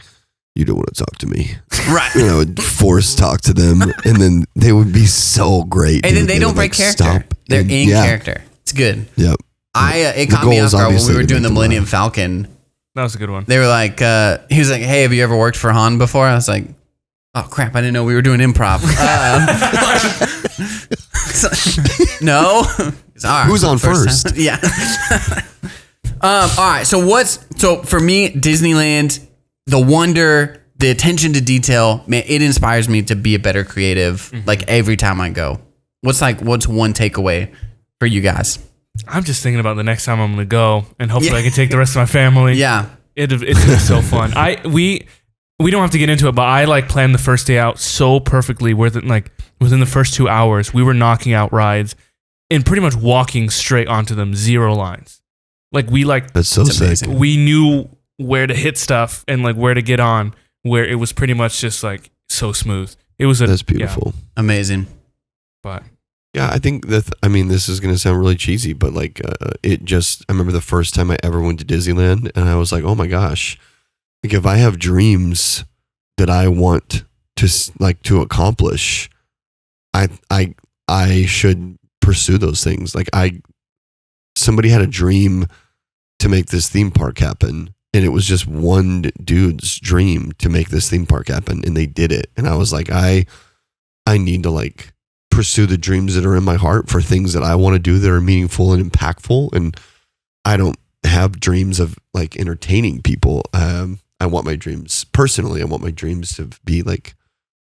"You don't want to talk to me," right? And I would force talk to them, and then they would be so great. And then they don't break character. They're in character. It's good. Yep. It caught me off guard when we were doing the Millennium Falcon. That was a good one. They were like, he was like, "Hey, have you ever worked for Han before?" I was like, "Oh crap, I didn't know we were doing improv." No. Right, who's on first? Yeah. All right. So for me, Disneyland, the wonder, the attention to detail, man, it inspires me to be a better creative. Like every time I go. What's one takeaway for you guys? I'm just thinking about the next time I'm going to go, and hopefully I can take the rest of my family. Yeah. It's going to be so fun. We don't have to get into it, but I like planned the first day out so perfectly within the first 2 hours, we were knocking out rides and pretty much walking straight onto them, 0 lines. That's so sick. We knew where to hit stuff and like where to get on, where it was pretty much just like so smooth. That's beautiful. Yeah. Amazing. But yeah, I think that, this is going to sound really cheesy, but like I remember the first time I ever went to Disneyland and I was like, oh my gosh, like if I have dreams that I want to accomplish, I should pursue those things. Like somebody had a dream to make this theme park happen, and it was just one dude's dream to make this theme park happen, and they did it. And I was like, I need to like pursue the dreams that are in my heart for things that I want to do that are meaningful and impactful. And I don't have dreams of like entertaining people. I want my dreams to be like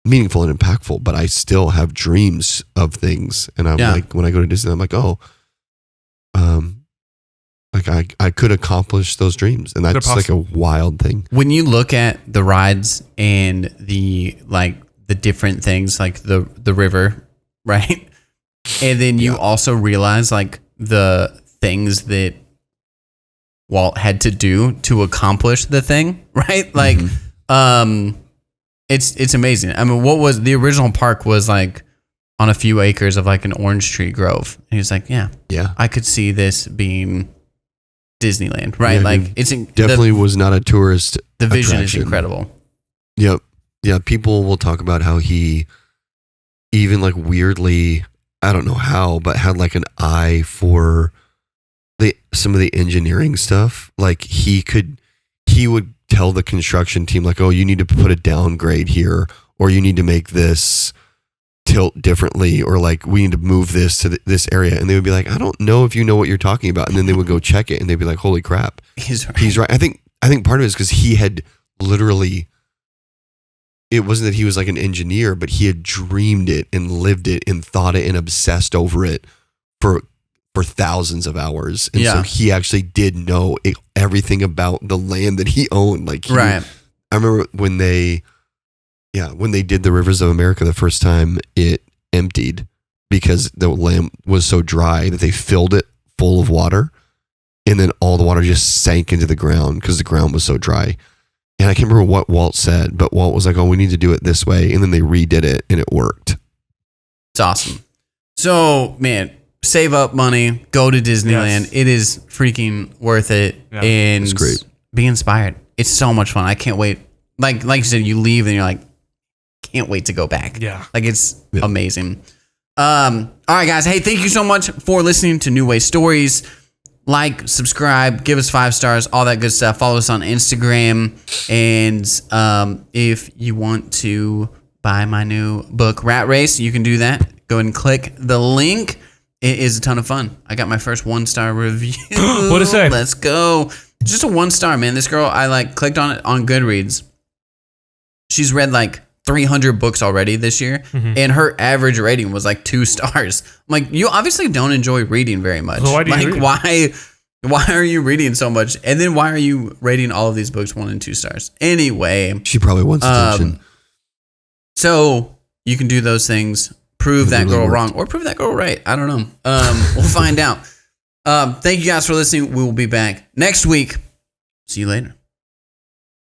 meaningful and impactful, but I still have dreams of things. And I'm like, when I go to Disney, I'm like, like I could accomplish those dreams. And that's like a wild thing. When you look at the rides and the different things like the river, right? And then you also realize like the things that Walt had to do to accomplish the thing, right? Like, it's amazing. I mean, what was the original park was like on a few acres of like an orange tree grove. And he was like, yeah, I could see this being Disneyland, right? Yeah, like it's definitely was not a tourist. The vision attraction. is incredible. Yep. Yeah. People will talk about how he even like weirdly, I don't know how, but had like an eye for some of the engineering stuff. Like he would tell the construction team like, oh, you need to put a downgrade here, or you need to make this tilt differently, or like we need to move this to this area. And they would be like, I don't know if you know what you're talking about. And then they would go check it and they'd be like, holy crap, he's right. I think part of it is because he had literally, it wasn't that he was like an engineer, but he had dreamed it and lived it and thought it and obsessed over it for thousands of hours. And so he actually did know everything about the land that he owned. Like, I remember when they did the Rivers of America the first time, it emptied because the land was so dry that they filled it full of water. And then all the water just sank into the ground because the ground was so dry. And I can't remember what Walt said, but Walt was like, oh, we need to do it this way. And then they redid it and it worked. It's awesome. So, man, save up money, go to Disneyland. Yes. It is freaking worth it. Yeah, and it's great. Be inspired. It's so much fun. I can't wait. Like you said, you leave and you're like, can't wait to go back. Yeah. Like it's amazing. All right, guys. Hey, thank you so much for listening to New Way Stories. Like, subscribe, give us 5 stars, all that good stuff. Follow us on Instagram. And if you want to buy my new book, Rat Race, you can do that. Go ahead and click the link. It is a ton of fun. I got my first 1-star review. What'd it say? Let's go. Just a 1-star, man. This girl, I clicked on it on Goodreads. She's read 300 books already this year, and her average rating was 2 stars. I'm like, you obviously don't enjoy reading very much. So why do you read? Why are you reading so much? And then why are you rating all of these books 1 and 2 stars? Anyway, she probably wants attention. So you can do those things. prove that really girl worked. wrong or prove that girl right. I don't know. We'll find out. Thank you guys for listening. We will be back next week. See you later.